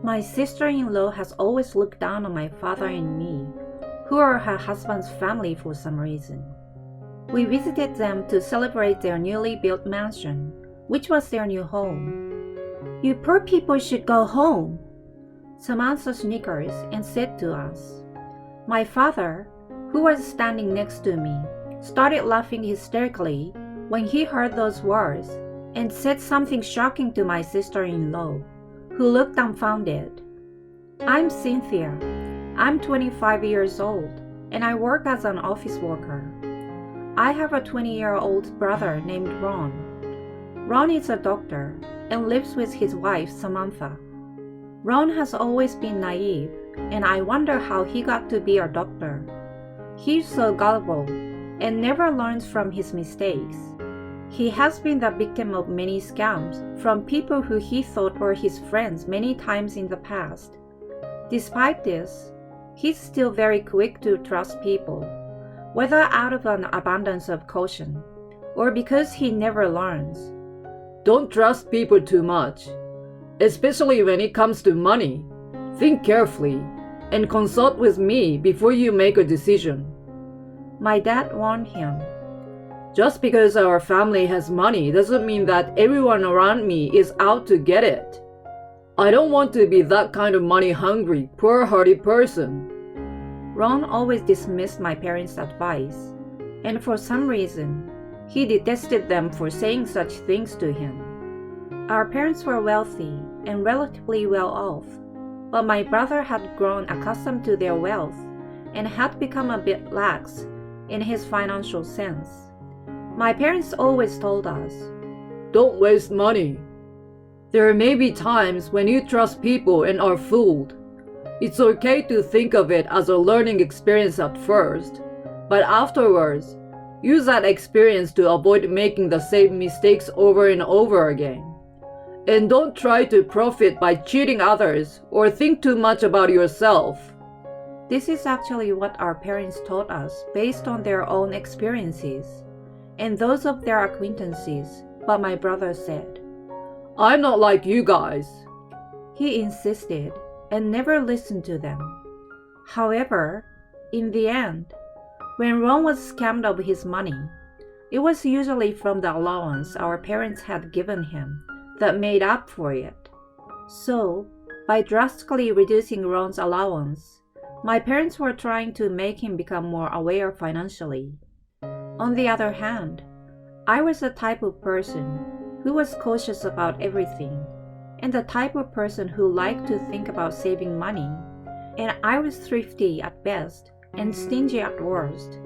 My sister-in-law has always looked down on my father and me, who are her husband's family for some reason. We visited them to celebrate their newly built mansion, which was their new home. "You poor people should go home," Samantha snickers and said to us. My father, who was standing next to me, started laughing hysterically when he heard those words and said something shocking to my sister-in-law, who looked dumbfounded. "I'm Cynthia. I'm 25 years old, and I work as an office worker. I have a 20-year-old brother named Ron. Ron is a doctor and lives with his wife, Samantha. Ron has always been naive, and I wonder how he got to be a doctor. He's so gullible and never learns from his mistakes. He has been the victim of many scams from people who he thought were his friends many times in the past. Despite this, he's still very quick to trust people, whether out of an abundance of caution or because he never learns." Don't trust people too much, especially when it comes to money. Think carefully and consult with me before you make a decision. My dad warned him. Just because our family has money doesn't mean that everyone around me is out to get it. I don't want to be that kind of money-hungry, poor-hearted person. Ron always dismissed my parents' advice, and for some reason, he detested them for saying such things to him. Our parents were wealthy and relatively well off, but my brother had grown accustomed to their wealth and had become a bit lax in his financial sense. My parents always told us, "Don't waste money. There may be times when you trust people and are fooled. It's okay to think of it as a learning experience at first, but afterwards, use that experience to avoid making the same mistakes over and over again. And don't try to profit by cheating others or think too much about yourself." This is actually what our parents taught us based on their own experiences and those of their acquaintances, but my brother said, "I'm not like you guys." He insisted and never listened to them. However, in the end, when Ron was scammed of his money, it was usually from the allowance our parents had given him that made up for it. So, by drastically reducing Ron's allowance, my parents were trying to make him become more aware financially. On the other hand, I was the type of person who was cautious about everything, and the type of person who liked to think about saving money, and I was thrifty at best and stingy at worst.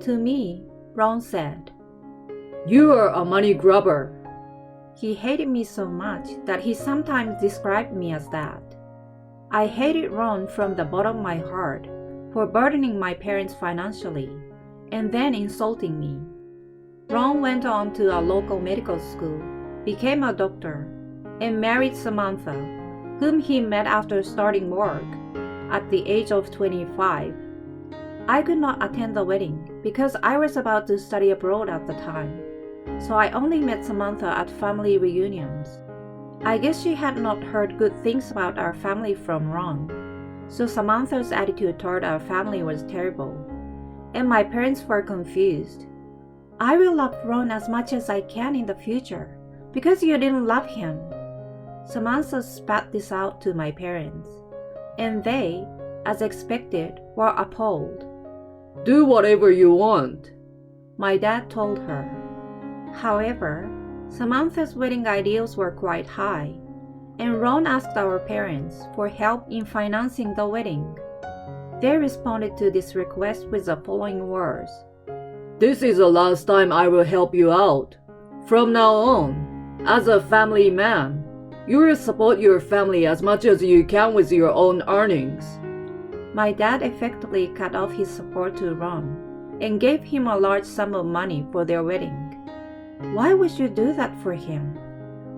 To me, Ron said, "You are a money grubber." He hated me so much that he sometimes described me as that. I hated Ron from the bottom of my heart for burdening my parents financially and then insulting me. Ron went on to a local medical school, became a doctor, and married Samantha, whom he met after starting work at the age of 25. I could not attend the wedding because I was about to study abroad at the time, so I only met Samantha at family reunions. I guess she had not heard good things about our family from Ron, so Samantha's attitude toward our family was terrible, and my parents were confused. "I will love Ron as much as I can in the future, because you didn't love him." Samantha spat this out to my parents, and they, as expected, were appalled. "Do whatever you want," my dad told her. However, Samantha's wedding ideals were quite high, and Ron asked our parents for help in financing the wedding. They responded to this request with the following words. "This is the last time I will help you out. From now on, as a family man, you will support your family as much as you can with your own earnings." My dad effectively cut off his support to Ron and gave him a large sum of money for their wedding. Why would you do that for him?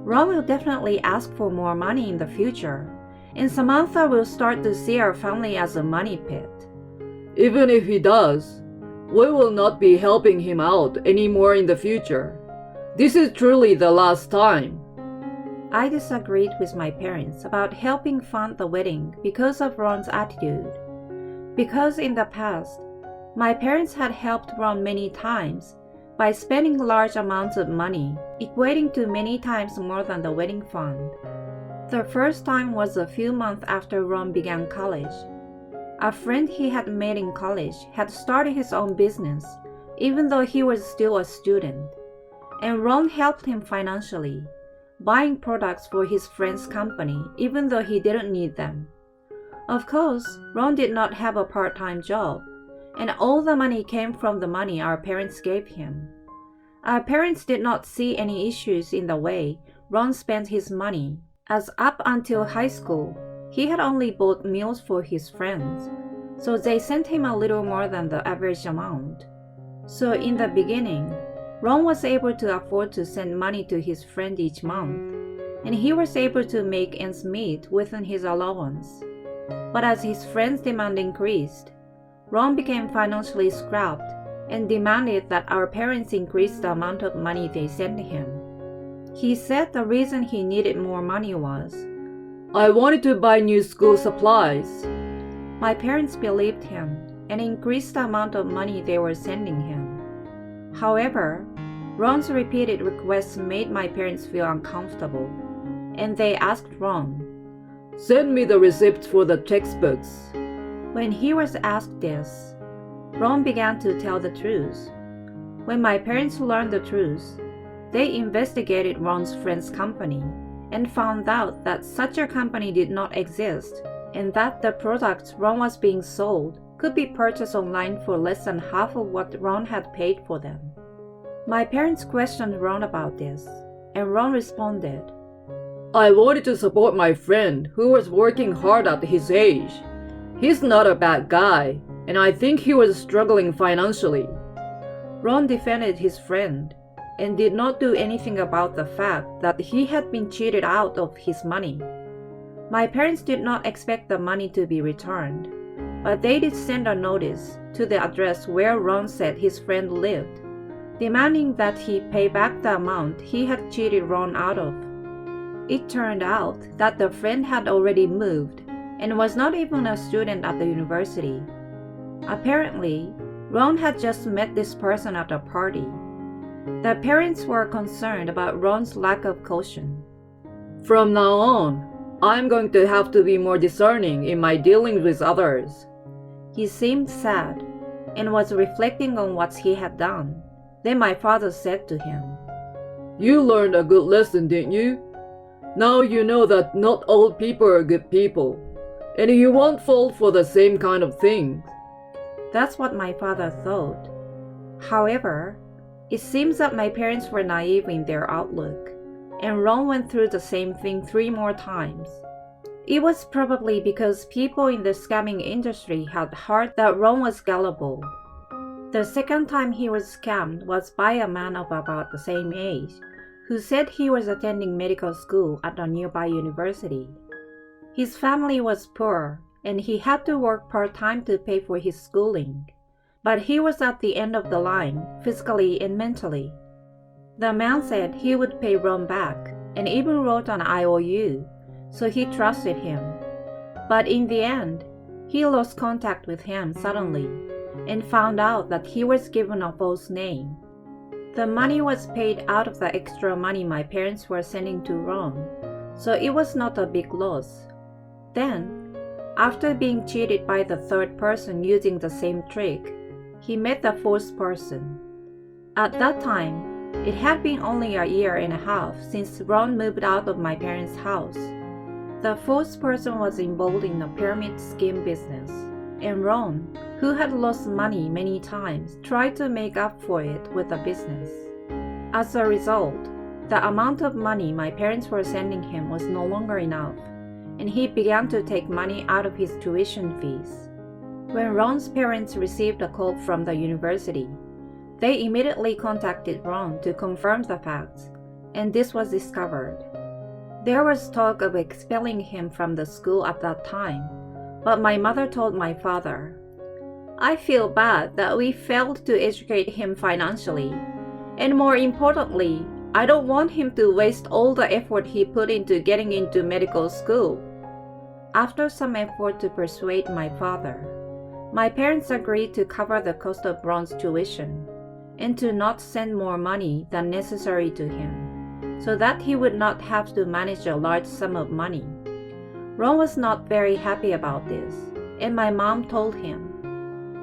Ron will definitely ask for more money in the future, and Samantha will start to see our family as a money pit. "Even if he does, we will not be helping him out anymore in the future. This is truly the last time." I disagreed with my parents about helping fund the wedding because of Ron's attitude. Because in the past, my parents had helped Ron many times by spending large amounts of money, equating to many times more than the wedding fund. The first time was a few months after Ron began college. A friend he had made in college had started his own business, even though he was still a student, and Ron helped him financially, buying products for his friend's company even though he didn't need them. Of course, Ron did not have a part-time job, and all the money came from the money our parents gave him. Our parents did not see any issues in the way Ron spent his money, as up until high school, he had only bought meals for his friends, so they sent him a little more than the average amount. So in the beginning, Ron was able to afford to send money to his friend each month, and he was able to make ends meet within his allowance. But as his friends' demand increased, Ron became financially strapped and demanded that our parents increase the amount of money they sent him. He said the reason he needed more money was, "I wanted to buy new school supplies." My parents believed him and increased the amount of money they were sending him. However, Ron's repeated requests made my parents feel uncomfortable, and they asked Ron, "Send me the receipts for the textbooks." When he was asked this, Ron began to tell the truth. When my parents learned the truth, they investigated Ron's friend's company and found out that such a company did not exist and that the products Ron was being sold could be purchased online for less than half of what Ron had paid for them. My parents questioned Ron about this, and Ron responded, "I wanted to support my friend who was working hard at his age. He's not a bad guy, and I think he was struggling financially." Ron defended his friend and did not do anything about the fact that he had been cheated out of his money. My parents did not expect the money to be returned, but they did send a notice to the address where Ron said his friend lived, demanding that he pay back the amount he had cheated Ron out of. It turned out that the friend had already moved and was not even a student at the university. Apparently, Ron had just met this person at a party. The parents were concerned about Ron's lack of caution. "From now on, I'm going to have to be more discerning in my dealings with others." He seemed sad and was reflecting on what he had done. Then my father said to him, "You learned a good lesson, didn't you? Now you know that not all people are good people, and you won't fall for the same kind of things." That's what my father thought. However, it seems that my parents were naive in their outlook, and Ron went through the same thing 3 more times. It was probably because people in the scamming industry had heard that Ron was gullible. The second time he was scammed was by a man of about the same age, who said he was attending medical school at a nearby university. His family was poor, and he had to work part-time to pay for his schooling. But he was at the end of the line, physically and mentally. The man said he would pay Ron back, and even wrote an IOU, so he trusted him. But in the end, he lost contact with him suddenly, and found out that he was given a false name. The money was paid out of the extra money my parents were sending to Ron, so it was not a big loss. Then, after being cheated by the third person using the same trick, he met the fourth person. At that time, it had been only a year and a half since Ron moved out of my parents' house. The fourth person was involved in a pyramid scheme business, and Ron, who had lost money many times, tried to make up for it with the business. As a result, the amount of money my parents were sending him was no longer enough, and he began to take money out of his tuition fees. When Ron's parents received a call from the university, they immediately contacted Ron to confirm the facts, and this was discovered. There was talk of expelling him from the school at that time, but my mother told my father, "I feel bad that we failed to educate him financially, and more importantly, I don't want him to waste all the effort he put into getting into medical school. After some effort to persuade my father, my parents agreed to cover the cost of Ron's tuition and to not send more money than necessary to him, so that he would not have to manage a large sum of money. Ron was not very happy about this, and my mom told him,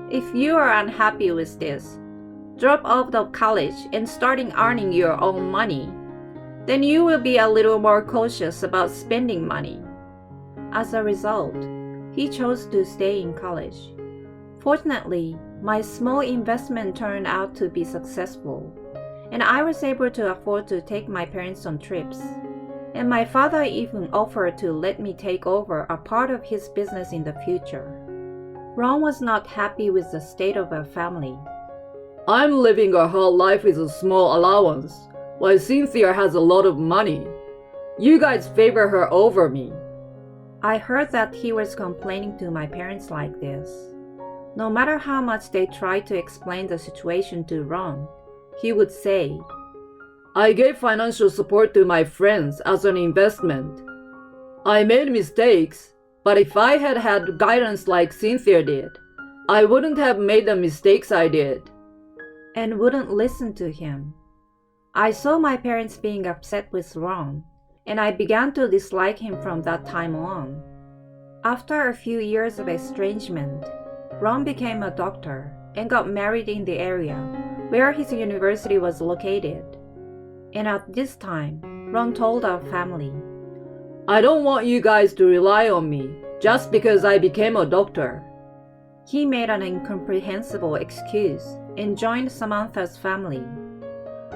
"If you are unhappy with this, drop out of college and starting earning your own money. Then you will be a little more cautious about spending money." As a result, he chose to stay in college. Fortunately, my small investment turned out to be successful, and I was able to afford to take my parents on trips. And my father even offered to let me take over a part of his business in the future. Ron was not happy with the state of our family. I'm living a whole life with a small allowance, while Cynthia has a lot of money. You guys favor her over me. I heard that he was complaining to my parents like this. No matter how much they tried to explain the situation to Ron, he would say, I gave financial support to my friends as an investment. I made mistakes, but if I had had guidance like Cynthia did, I wouldn't have made the mistakes I did. And wouldn't listen to him. I saw my parents being upset with Ron, and I began to dislike him from that time on. After a few years of estrangement, Ron became a doctor and got married in the area where his university was located. And at this time, Ron told our family, I don't want you guys to rely on me just because I became a doctor. He made an incomprehensible excuse and joined Samantha's family.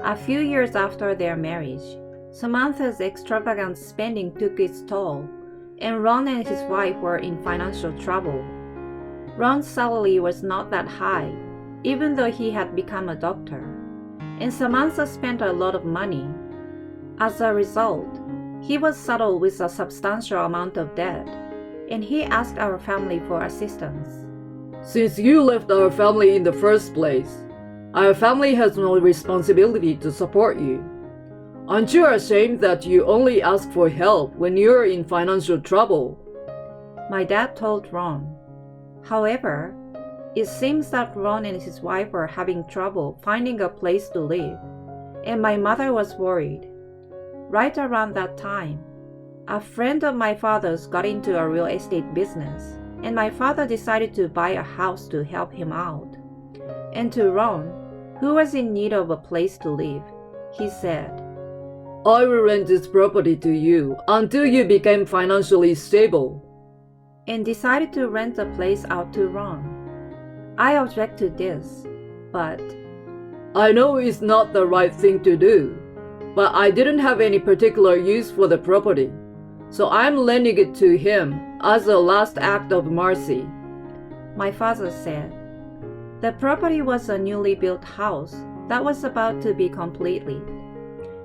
A few years after their marriage, Samantha's extravagant spending took its toll, and Ron and his wife were in financial trouble. Ron's salary was not that high, even though he had become a doctor, and Samantha spent a lot of money. As a result, he was saddled with a substantial amount of debt, and he asked our family for assistance. Since you left our family in the first place, our family has no responsibility to support you. Aren't you ashamed that you only ask for help when you're in financial trouble? My dad told Ron. However, it seems that Ron and his wife were having trouble finding a place to live, and my mother was worried. Right around that time, a friend of my father's got into a real estate business, and my father decided to buy a house to help him out. And to Ron, who was in need of a place to live, he said, I will rent this property to you until you become financially stable. And decided to rent the place out to Ron. I object to this, but I know it's not the right thing to do, but I didn't have any particular use for the property, so I'm lending it to him as a last act of mercy. My father said. The property was a newly built house that was about to be completed.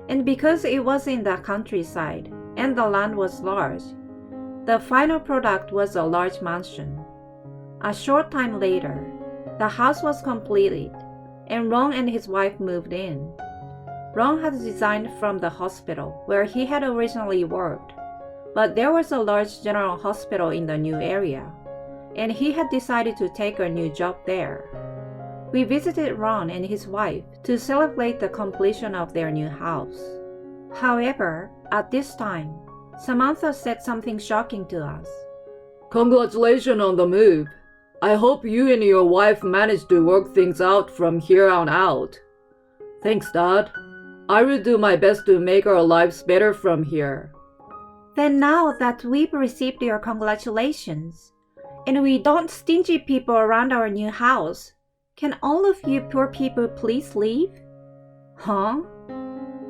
And because it was in the countryside and the land was large, the final product was a large mansion. A short time later, the house was completed and Ron and his wife moved in. Ron had resigned from the hospital where he had originally worked, but there was a large general hospital in the new area, and he had decided to take a new job there. We visited Ron and his wife to celebrate the completion of their new house. However, at this time, Samantha said something shocking to us. Congratulations on the move. I hope you and your wife manage to work things out from here on out. Thanks, Dad. I will do my best to make our lives better from here. Then now that we've received your congratulations, and we don't stingy people around our new house, can all of you poor people please leave? Huh?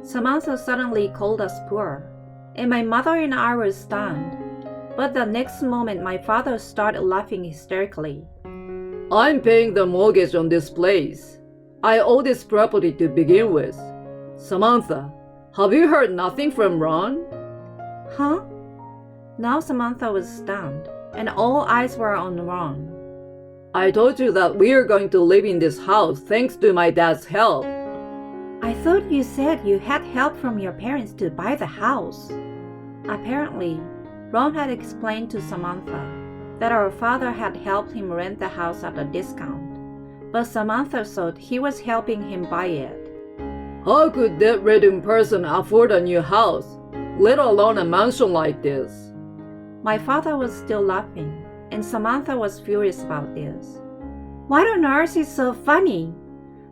Samantha suddenly called us poor, and my mother and I were stunned. But the next moment my father started laughing hysterically. I'm paying the mortgage on this place. I owe this property to begin with. Samantha, have you heard nothing from Ron? Huh? Now Samantha was stunned, and all eyes were on Ron. I told you that we are going to live in this house thanks to my dad's help. I thought you said you had help from your parents to buy the house. Apparently, Ron had explained to Samantha that our father had helped him rent the house at a discount, but Samantha thought he was helping him buy it. How could that random person afford a new house, let alone a mansion like this? My father was still laughing, and Samantha was furious about this. What on earth is so funny?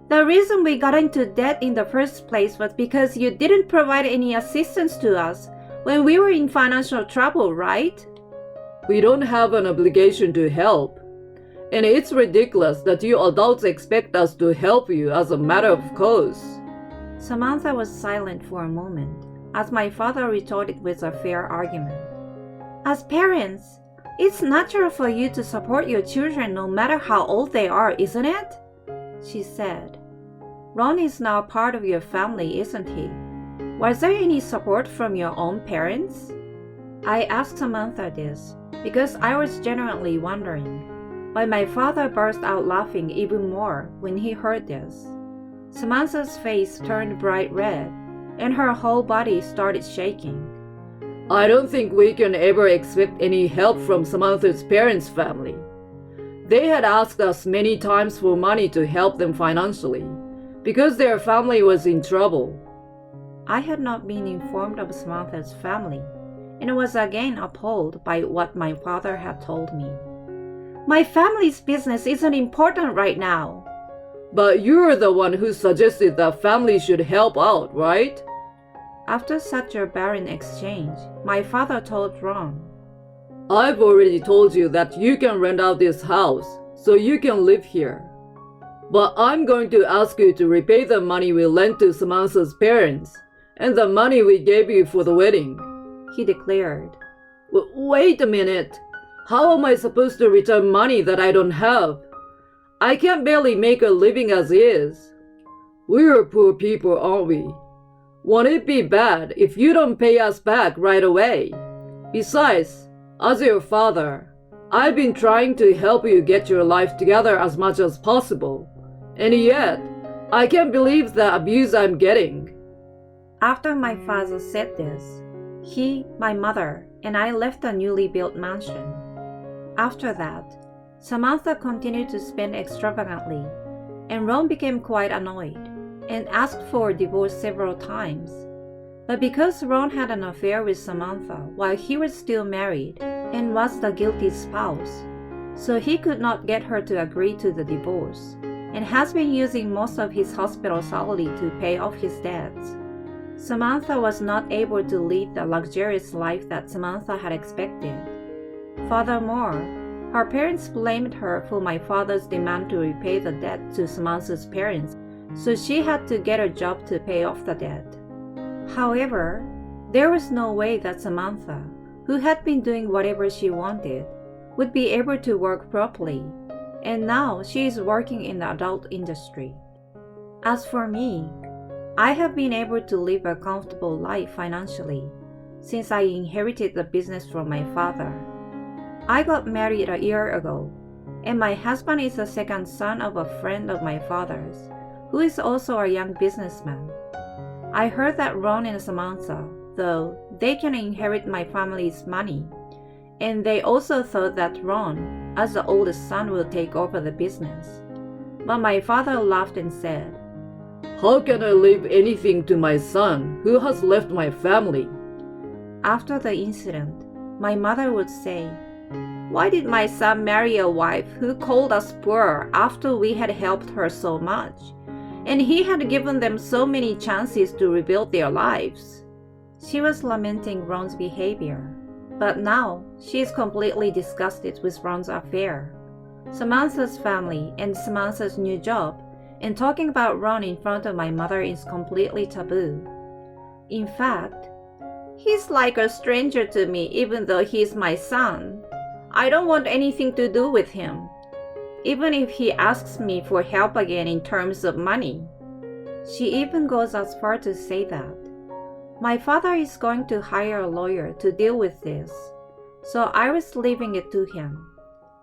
The reason we got into debt in the first place was because you didn't provide any assistance to us when we were in financial trouble, right? We don't have an obligation to help. And it's ridiculous that you adults expect us to help you as a matter of course. Samantha was silent for a moment, as my father retorted with a fair argument. As parents, it's natural for you to support your children no matter how old they are, isn't it? She said. Ron is now part of your family, isn't he? Was there any support from your own parents? I asked Samantha this because I was genuinely wondering, but my father burst out laughing even more when he heard this. Samantha's face turned bright red, and her whole body started shaking. I don't think we can ever expect any help from Samantha's parents' family. They had asked us many times for money to help them financially, because their family was in trouble. I had not been informed of Samantha's family, and was again appalled by what my father had told me. My family's business isn't important right now. But you're the one who suggested that family should help out, right? After such a barren exchange, my father told Ron, I've already told you that you can rent out this house, so you can live here. But I'm going to ask you to repay the money we lent to Samantha's parents, and the money we gave you for the wedding, he declared. Wait a minute. How am I supposed to return money that I don't have? I can barely make a living as is. We're poor people, aren't we? Won't it be bad if you don't pay us back right away? Besides, as your father, I've been trying to help you get your life together as much as possible, and yet, I can't believe the abuse I'm getting. After my father said this, he, my mother, and I left the newly built mansion. After that, Samantha continued to spend extravagantly, and Ron became quite annoyed and asked for a divorce several times. But because Ron had an affair with Samantha while he was still married and was the guilty spouse, so he could not get her to agree to the divorce, and has been using most of his hospital salary to pay off his debts. Samantha was not able to lead the luxurious life that Samantha had expected. Furthermore, her parents blamed her for my father's demand to repay the debt to Samantha's parents, so she had to get a job to pay off the debt. However, there was no way that Samantha, who had been doing whatever she wanted, would be able to work properly, and now she is working in the adult industry. As for me, I have been able to live a comfortable life financially since I inherited the business from my father. I got married a year ago, and my husband is the second son of a friend of my father's, who is also a young businessman. I heard that Ron and Samantha, though, they can inherit my family's money, and they also thought that Ron, as the oldest son, will take over the business. But my father laughed and said, How can I leave anything to my son who has left my family? After the incident, my mother would say, Why did my son marry a wife who called us poor after we had helped her so much, and he had given them so many chances to rebuild their lives? She was lamenting Ron's behavior, but now she is completely disgusted with Ron's affair, Samantha's family, and Samantha's new job, and talking about Ron in front of my mother is completely taboo. In fact, he's like a stranger to me even though he's my son. I don't want anything to do with him, even if he asks me for help again in terms of money. She even goes as far to say that my father is going to hire a lawyer to deal with this, so I was leaving it to him.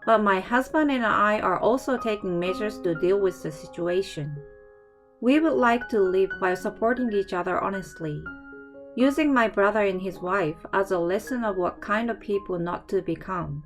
But my husband and I are also taking measures to deal with the situation. We would like to live by supporting each other honestly, using my brother and his wife as a lesson of what kind of people not to become.